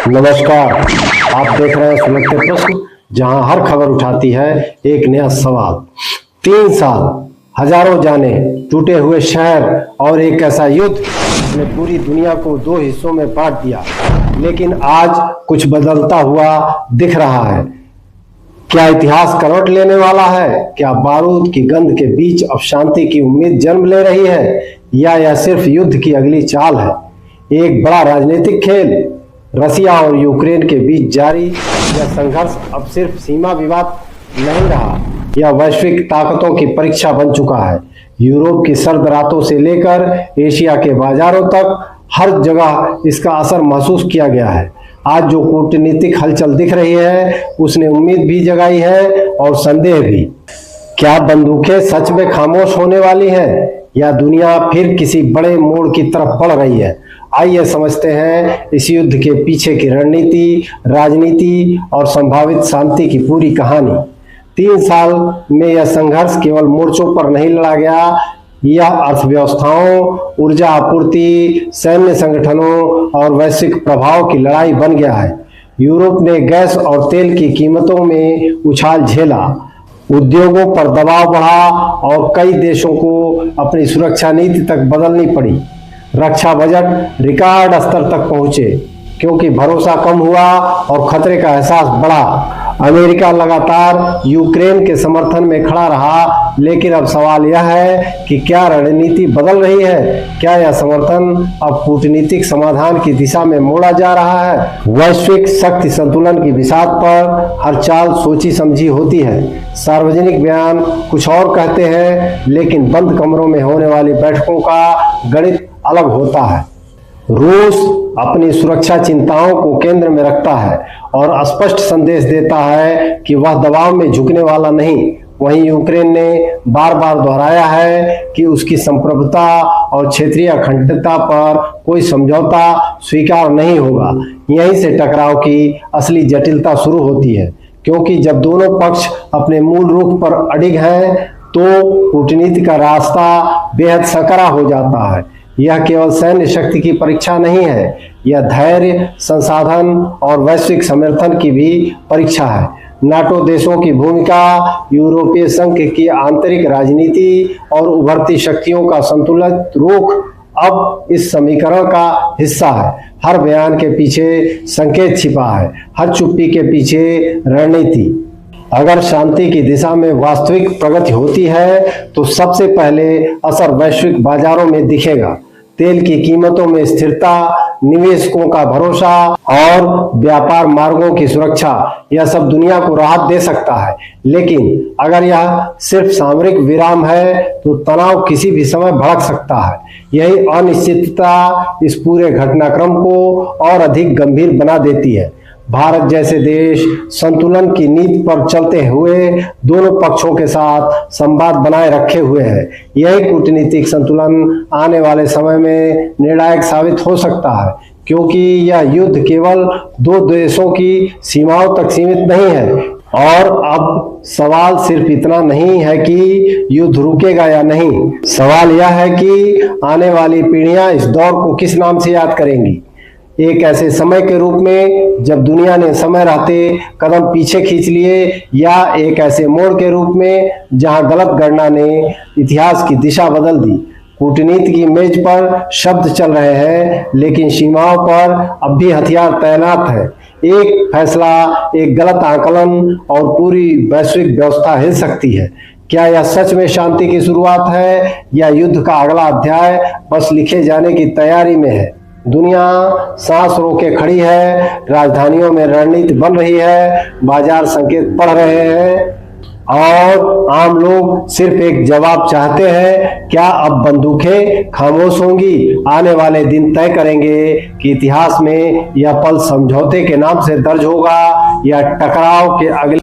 नमस्कार। आप देख रहे हैं सुलगते प्रश्न, जहां हर खबर उठाती है एक नया सवाल। 3 साल, हजारों जाने, टूटे हुए शहर और एक ऐसा युद्ध जिसने पूरी दुनिया को 2 हिस्सों में बांट दिया। लेकिन आज कुछ बदलता हुआ दिख रहा है। क्या इतिहास करवट लेने वाला है? क्या बारूद की गंध के बीच अब शांति की उम्मीद जन्म ले रही है, या यह सिर्फ युद्ध की अगली चाल है? एक बड़ा राजनीतिक खेल रसिया और यूक्रेन के बीच जारी। यह संघर्ष अब सिर्फ सीमा विवाद नहीं रहा, यह वैश्विक ताकतों की परीक्षा बन चुका है। यूरोप की सर्द रातों से लेकर एशिया के बाजारों तक हर जगह इसका असर महसूस किया गया है। आज जो कूटनीतिक हलचल दिख रही है, उसने उम्मीद भी जगाई है और संदेह भी। क्या बंदूकें सच में खामोश होने वाली हैं, या दुनिया फिर किसी बड़े मोड़ की तरफ बढ़ रही है? आइए समझते हैं इस युद्ध के पीछे की रणनीति, राजनीति और संभावित शांति की पूरी कहानी। 3 साल में यह संघर्ष केवल मोर्चों पर नहीं लड़ा गया, यह अर्थव्यवस्थाओं, ऊर्जा आपूर्ति, सैन्य संगठनों और वैश्विक प्रभाव की लड़ाई बन गया है। यूरोप ने गैस और तेल की कीमतों में उछाल झेला, उद्योगों पर दबाव बढ़ा और कई देशों को अपनी सुरक्षा नीति तक बदलनी पड़ी। रक्षा बजट रिकॉर्ड स्तर तक पहुंचे क्योंकि भरोसा कम हुआ और खतरे का एहसास बढ़ा। अमेरिका लगातार यूक्रेन के समर्थन में खड़ा रहा, लेकिन अब सवाल यह है कि क्या रणनीति बदल रही है? क्या यह समर्थन अब कूटनीतिक समाधान की दिशा में मोड़ा जा रहा है? वैश्विक शक्ति संतुलन की बिसात पर हर चाल सोची समझी होती है। सार्वजनिक बयान कुछ और कहते हैं, लेकिन बंद कमरों में होने वाली बैठकों का गणित अलग होता है। रूस अपनी सुरक्षा चिंताओं को केंद्र में रखता है और स्पष्ट संदेश देता है कि वह दबाव में झुकने वाला नहीं। वहीं यूक्रेन ने बार बार दोहराया है कि उसकी संप्रभुता और क्षेत्रीय अखंडता पर कोई समझौता स्वीकार नहीं होगा। यहीं से टकराव की असली जटिलता शुरू होती है, क्योंकि जब दोनों पक्ष अपने मूल रुख पर अडिग हैं, तो कूटनीति का रास्ता बेहद सकरा हो जाता है। यह केवल सैन्य शक्ति की परीक्षा नहीं है, यह धैर्य, संसाधन और वैश्विक समर्थन की भी परीक्षा है। नाटो देशों की भूमिका, यूरोपीय संघ की आंतरिक राजनीति और उभरती शक्तियों का संतुलित रुख अब इस समीकरण का हिस्सा है। हर बयान के पीछे संकेत छिपा है, हर चुप्पी के पीछे रणनीति। अगर शांति की दिशा में वास्तविक प्रगति होती है, तो सबसे पहले असर वैश्विक बाजारों में दिखेगा। तेल की कीमतों में स्थिरता, निवेशकों का भरोसा और व्यापार मार्गों की सुरक्षा, यह सब दुनिया को राहत दे सकता है। लेकिन अगर यह सिर्फ सामरिक विराम है, तो तनाव किसी भी समय भड़क सकता है। यही अनिश्चितता इस पूरे घटनाक्रम को और अधिक गंभीर बना देती है। भारत जैसे देश संतुलन की नीति पर चलते हुए दोनों पक्षों के साथ संवाद बनाए रखे हुए है। यही कूटनीतिक संतुलन आने वाले समय में निर्णायक साबित हो सकता है, क्योंकि यह युद्ध केवल 2 देशों की सीमाओं तक सीमित नहीं है। और अब सवाल सिर्फ इतना नहीं है कि युद्ध रुकेगा या नहीं, सवाल यह है कि आने वाली पीढ़ियां इस दौर को किस नाम से याद करेंगी। एक ऐसे समय के रूप में जब दुनिया ने समय रहते कदम पीछे खींच लिए, या एक ऐसे मोड़ के रूप में जहां गलत गणना ने इतिहास की दिशा बदल दी। कूटनीति की मेज पर शब्द चल रहे हैं, लेकिन सीमाओं पर अब भी हथियार तैनात है। एक फैसला, एक गलत आकलन और पूरी वैश्विक व्यवस्था हिल सकती है। क्या यह सच में शांति की शुरुआत है, या युद्ध का अगला अध्याय बस लिखे जाने की तैयारी में है? दुनिया सांस रोके खड़ी है, राजधानियों में रणनीति बन रही है, बाजार संकेत पढ़ रहे हैं और आम लोग सिर्फ एक जवाब चाहते हैं। क्या अब बंदूकें खामोश होंगी? आने वाले दिन तय करेंगे कि इतिहास में यह पल समझौते के नाम से दर्ज होगा या टकराव के अगले